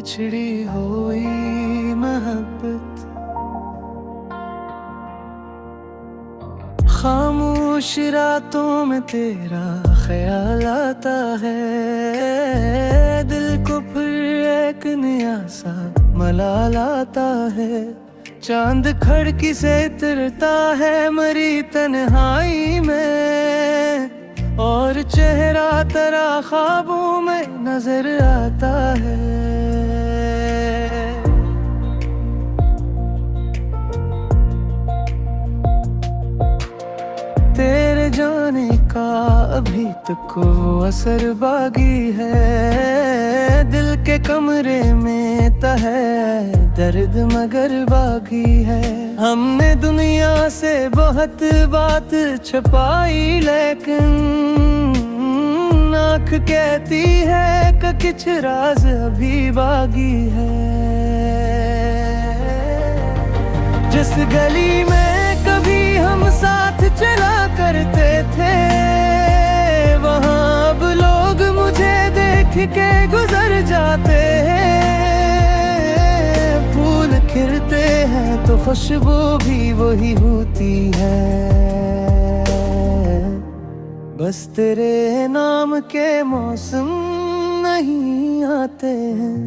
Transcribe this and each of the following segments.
बिछड़ी हुई मोहब्बत, खामोश रातों में तेरा ख्याल आता है, दिल को फिर एक नया सा मलाल आता है। चांद खिड़की से उतरता है मरी तन्हाई में, और चेहरा तेरा ख्वाबों में नजर आता है। तेरे जाने का अभी तक वो असर बाकी है, दिल के कमरे में है दर्द मगर बाकी है। हमने दुनिया से बहुत बात छुपाई, लेकिन आँख कहती है कि कुछ राज अभी बाकी है। जिस गली में कभी हम साथ चला करते थे, वहाँ अब लोग मुझे देख के गुजर जाते हैं। फूल खिलते हैं तो खुशबू भी वही होती है, बस तेरे नाम के मौसम नहीं आते हैं।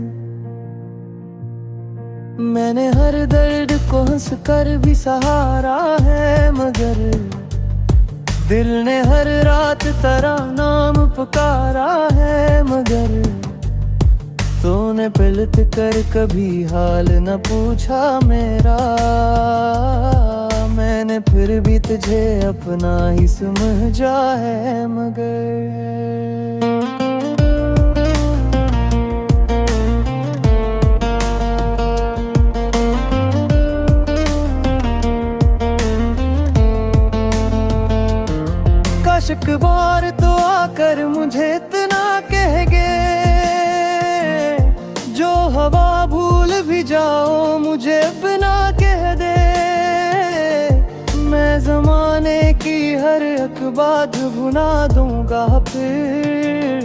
मैंने हर दर्द को हंस कर भी सहारा है, मगर दिल ने हर रात तेरा नाम पुकारा है। मगर तूने पलट कर कभी हाल न पूछा मेरा, मैंने फिर भी तुझे अपना ही समझा है। मगर एक बार तो आकर मुझे इतना कह गए, जो हवा भूल भी जाओ मुझे बिना कह दे। मैं ज़माने की हर एक बात भुला दूंगा, फिर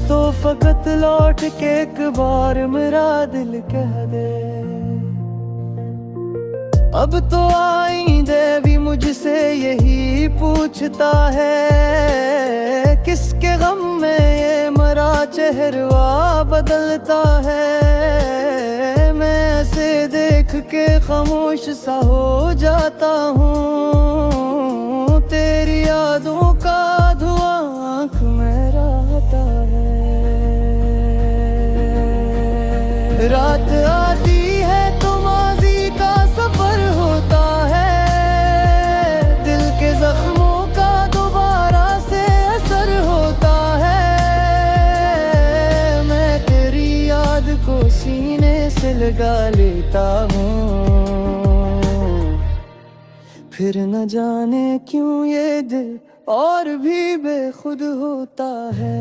तो फकत लौट के एक बार मेरा दिल कह दे। अब तो आईंदे भी मुझसे यही पूछता है, किसके गम में ये मरा चेहरा बदलता है। मैं ऐसे देख के खामोश सा हो जाता हूँ, तेरी यादों का धुआं आँख में रहता है। रात आती है तो माज़ी का सफर होता है, दिल के जख्मों का दोबारा से असर होता है। मैं तेरी याद को सीने से लगा लेता हूँ, फिर न जाने क्यों ये दिल और भी बेखुद होता है।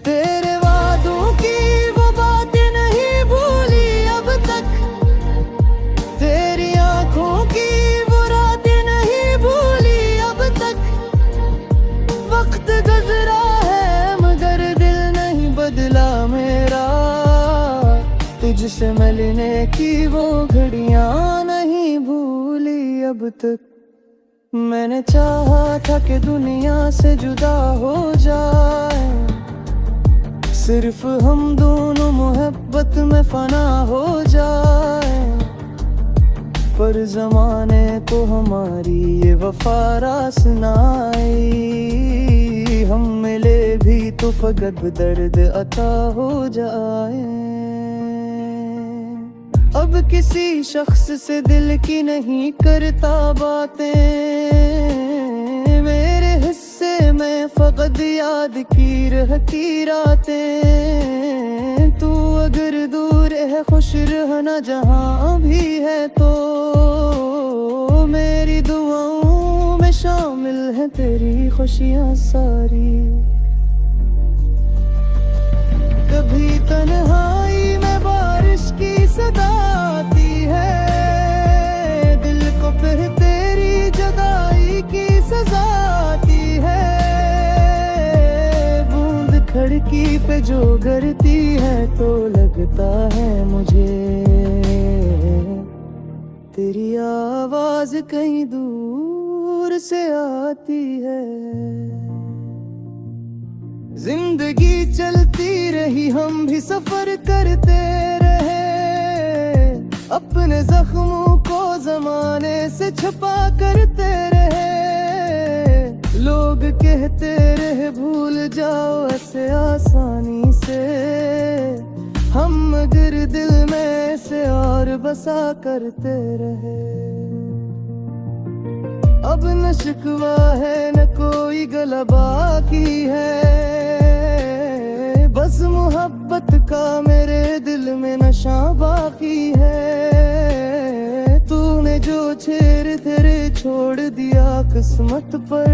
तेरे वादों की वो बातें नहीं भूली अब तक, तेरी आंखों की वो रातें नहीं भूली अब तक। वक्त गुजरा है मगर दिल नहीं बदला मेरा, तुझसे मिलने की वो घड़ियां नहीं भूली अब तक। मैंने चाहा था कि दुनिया से जुदा हो जाए, सिर्फ हम दोनों मोहब्बत में फना हो जाए। पर ज़माने तो हमारी ये वफा रास न आई, हम मिले भी तो फकत दर्द अता हो जाए। अब किसी शख्स से दिल की नहीं करता बातें, मेरे हिस्से में फकत याद की रहती रातें। तू अगर दूर है खुश रहना जहाँ भी है, तो मेरी दुआओं में शामिल है तेरी खुशियाँ सारी। कभी तन्हाई में बारिश की सदा आती है, दिल को फिर तेरी जुदाई की सजा आती है। बूंद खिड़की पे जो गिरती है तो लगता है मुझे तेरी आवाज कहीं दूर से आती है। जिंदगी चलती रही, हम भी सफर करते रहे, अपने जख्मों को जमाने से छुपा करते रहे। लोग कहते रहे भूल जाओ ऐसे आसानी से, हम मगर दिल में से और बसा करते रहे। अब न शिकवा है न कोई गला बाकी है, बस मोहब्बत का मेरे दिल में नशा बाकी है। तूने जो छेड़ तेरे छोड़ दिया किस्मत पर,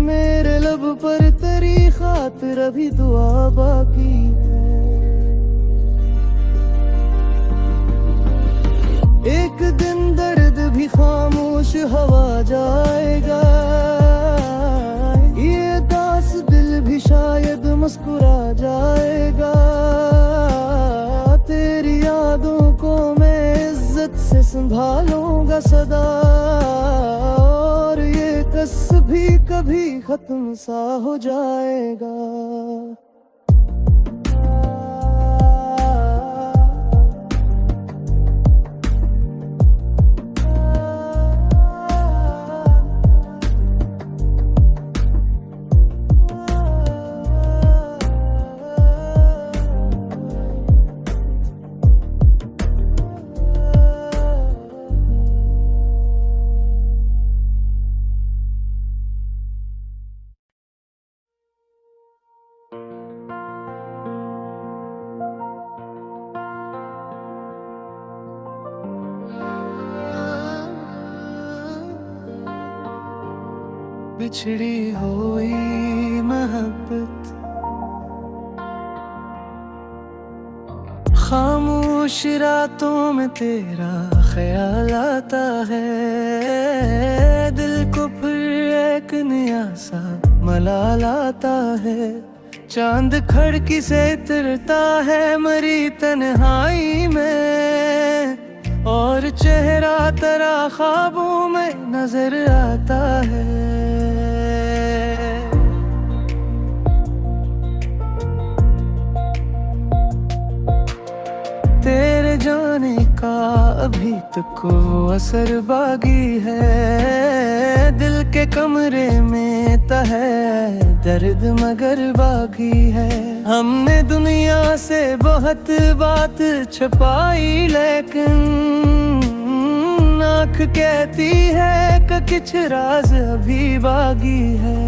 मेरे लब पर तेरी खातिर अभी दुआ बाकी है। एक दिन दर्द भी खामोश हवा जाएगा, ये दास दिल भी शायद मुस्कुरा जाएगा। तेरी यादों को मैं इज्जत से संभालूंगा सदा, और ये कस भी कभी खत्म सा हो जाएगा। बिछड़ी हुई मोहब्बत, खामोश रातों में तेरा ख्याल आता है। दिल को फिर एक नया सा मलाल आता है। चांद खिड़की से उतरता है मरी तन्हाई में, और चेहरा तेरा ख्वाबों में नजर आता है। तेरे जाने का अभी तक वो असर बाकी है। दिल के कमरे में है दर्द मगर बाकी है। हमने दुनिया से बहुत बात छुपाई, लेकिन आँख कहती है कि कुछ राज अभी बाकी है।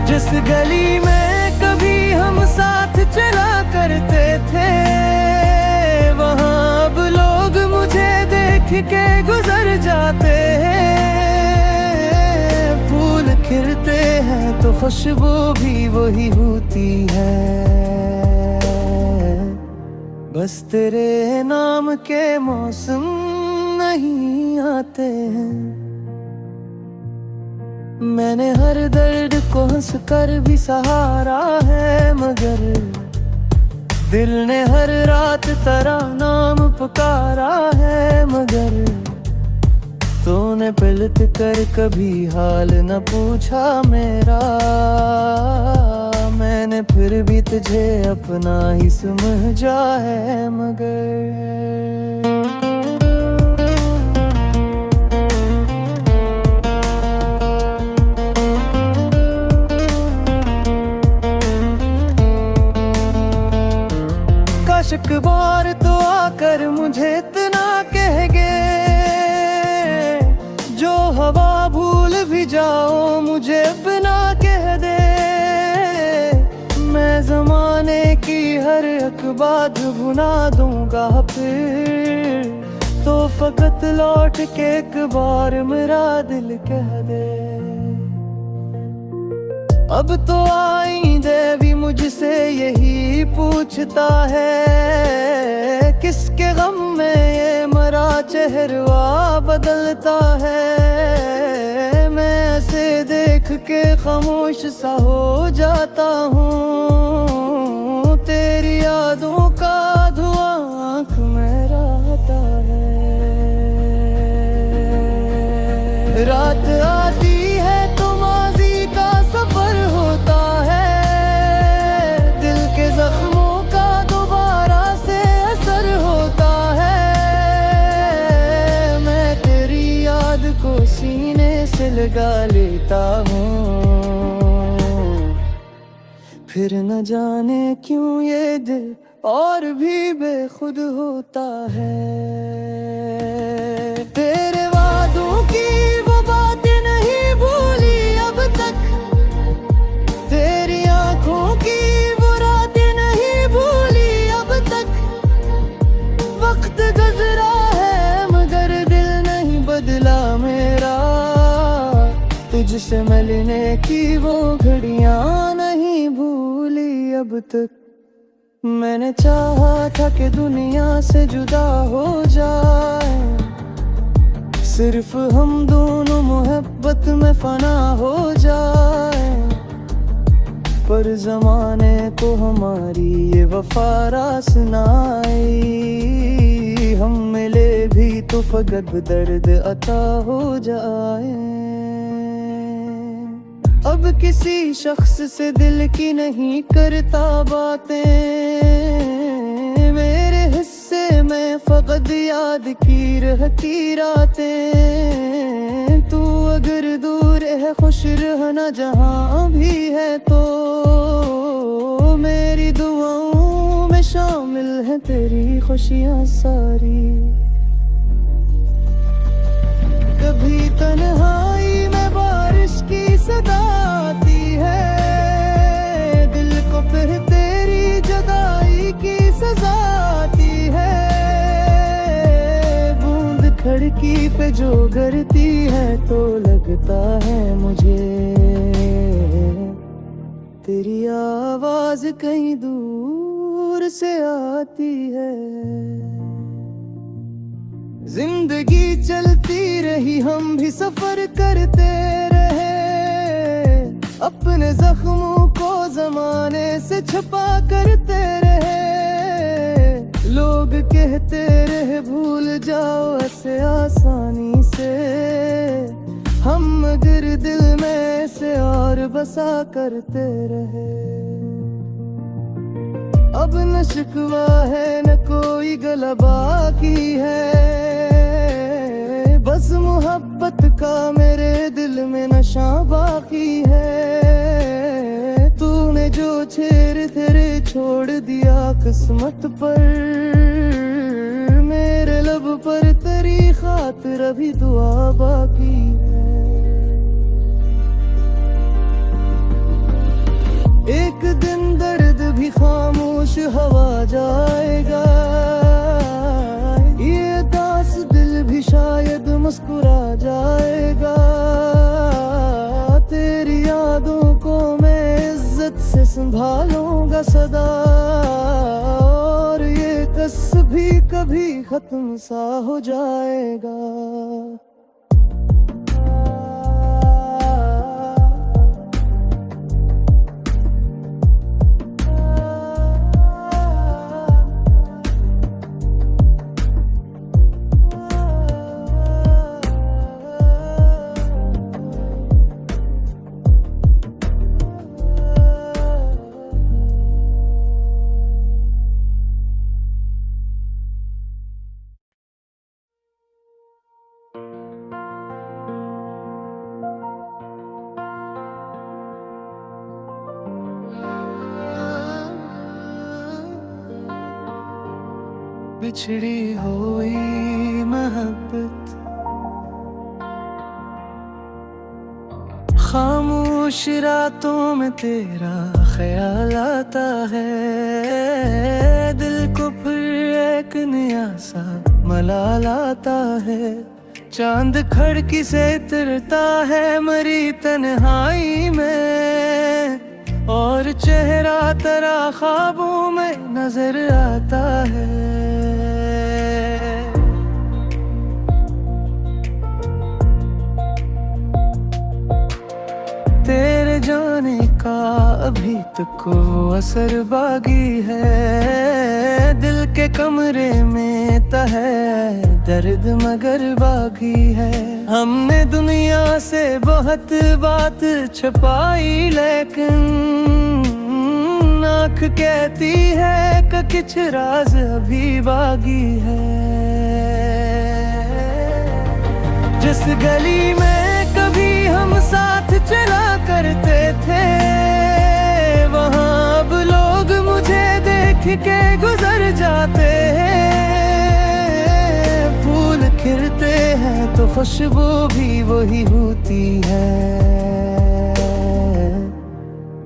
जिस गली में कभी हम साथ चला करते थे, वहाँ अब लोग मुझे देख के गुजर जाते हैं। फूल खिलते हैं तो खुशबू भी वही होती है, बस तेरे नाम के मौसम नहीं आते हैं। मैंने हर दर्द को हंस कर भी सहारा है, मगर दिल ने हर रात तेरा नाम पुकारा है। मगर तूने पलट कर कभी हाल न पूछा मेरा, मैंने फिर भी तुझे अपना ही समझा है। मगर एक बार तो आकर मुझे इतना कह गए, जो हवा भूल भी जाओ मुझे बिना कह दे। मैं जमाने की हर एक बात भुला दूंगा फिर, तो फकत लौट के एक बार मेरा दिल कह दे। अब तो आईंदे भी मुझसे यही पूछता है, किसके गम में ये तुम्हारा चेहरा बदलता है, मैं ऐसे देख के खामोश सा हो जाता हूँ। तेरी यादों का धुआं आँख में रहता है। रात आती है तो माज़ी का सफर होता है, दिल के जख्मों का दोबारा से असर होता है। मैं तेरी याद को सीने से लगा लेता हूँ, फिर न जाने क्यों ये दिल और भी बेखुद होता है। तेरे वादों की वो बातें नहीं भूली अब तक, तेरी आंखों की वो रातें नहीं भूली अब तक। वक्त गुजरा है मगर दिल नहीं बदला मेरा, तुझसे मिलने की वो घड़ियां नहीं भूली अब तक। मैंने चाहा था कि दुनिया से जुदा हो जाए, सिर्फ हम दोनों मोहब्बत में फना हो जाए। पर ज़माने को हमारी ये वफा रास ना आई, हम मिले भी तो फकत दर्द अता हो जाए। अब किसी शख्स से दिल की नहीं करता बातें, मेरे हिस्से में फकत याद की रहती रातें। तू अगर दूर है खुश रहना जहाँ भी है तो, मेरी दुआओं में शामिल है तेरी खुशियाँ सारी। कभी तन्हाई में बारिश की सदा आती है, दिल को फिर तेरी जुदाई की सजा आती है। बूंद खिड़की पे जो गिरती है तो लगता है मुझे तेरी आवाज कहीं दूर से आती है। जिंदगी चलती रही हम भी सफर करते रहे, अपने जख्मों को जमाने से छुपा करते रहे। लोग कहते रहे भूल जाओ ऐसे आसानी से, हम मगर दिल में से और बसा करते रहे। अब न शिकवा है न कोई गला बाकी है, बस मोहब्बत का मेरे दिल में नशा बाकी है। तूने जो छेड़ तेरे छोड़ दिया किस्मत पर, मेरे लब पर तेरी खातिर अभी दुआ बाकी है। एक दिन दर्द भी खामोश हवा जाएगा, ये दास दिल भी शायद मुस्कुरा जाएगा। तेरी यादों को मैं इज्जत से संभालूंगा सदा, और ये कस भी कभी खत्म सा हो जाएगा। बिछड़ी हुई मोहब्बत, खामोश रातों में तेरा ख्याल आता है। दिल को फिर एक नया सा मलाल आता है। चांद खिड़की से उतरता है मरी तन्हाई में, और चेहरा तेरा ख्वाबों में नजर आता है। अभी तक वो असर बागी है। दिल के कमरे में है दर्द मगर बागी है। हमने दुनिया से बहुत बात छुपाई, लेकिन आँख कहती है कि कुछ राज अभी बागी है। जिस गली में कभी हम साथ चला करते थे, वहाँ अब लोग मुझे देख के गुजर जाते हैं। फूल खिलते हैं तो खुशबू भी वही होती है।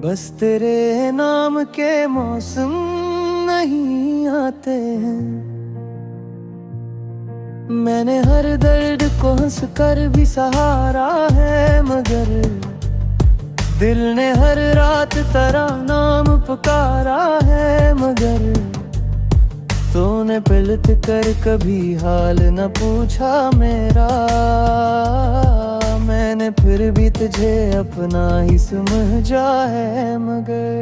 बस तेरे नाम के मौसम नहीं आते हैं। मैंने हर दर्द को हंस कर भी सहारा है, मगर दिल ने हर रात तेरा नाम पुकारा है। मगर तूने पलट कर कभी हाल न पूछा मेरा। मैंने फिर भी तुझे अपना ही समझा है। मगर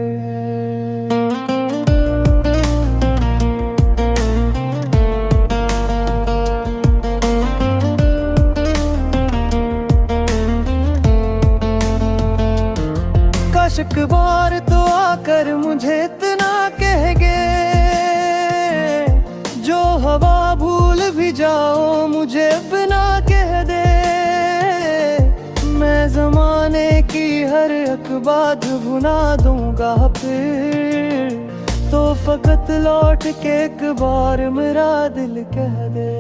एक बार तो आकर मुझे इतना कह गए, जो हवा भूल भी जाओ मुझे बिना कह दे। मैं जमाने की हर एक बात भुला दूंगा, फिर तो फकत लौट के एक बार मेरा दिल कह दे।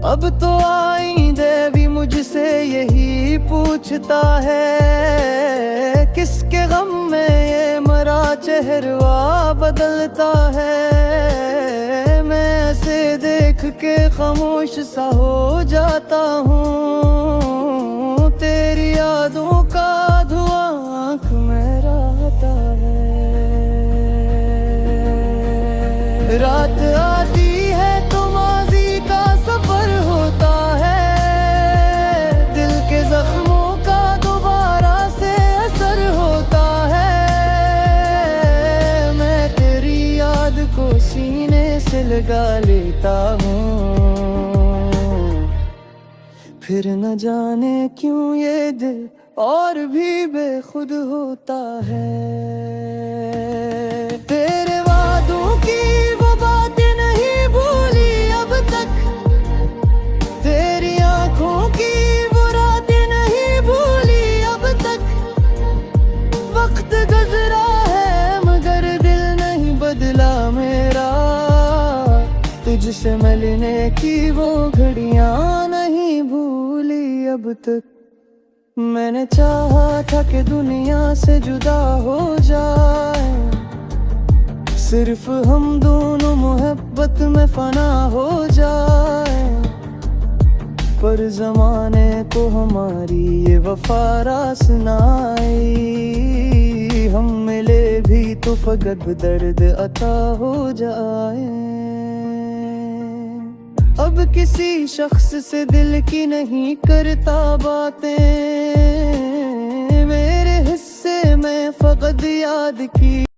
अब तो आईंदे भी मुझसे यही पूछता है, किसके गम में ये मरा चेहरा बदलता है। मैं ऐसे देख के खामोश सा हो जाता हूँ, तेरी यादों का धुआं आँख में रहता है। रात आती है तो माजी का सफर होता है, दिल के जख्मों का दोबारा से असर होता है। मैं तेरी याद को सीने से लगा लेता हूँ, फिर न जाने क्यों ये दिल और भी बेखुद होता है। तेरे वादों की वो बातें नहीं भूली अब तक, तेरी आंखों की वो रातें नहीं भूली अब तक। वक्त गुजरा है मगर दिल नहीं बदला मेरा, तुझसे मिलने की वो घड़ियां नहीं भूली अब तक। मैंने चाहा था कि दुनिया से जुदा हो जाए, सिर्फ हम दोनों मोहब्बत में फना हो जाए। पर जमाने को हमारी ये वफा रास ना आई, हम मिले भी तो फकत दर्द अता हो जाए। अब किसी शख्स से दिल की नहीं करता बातें, मेरे हिस्से में फकत याद की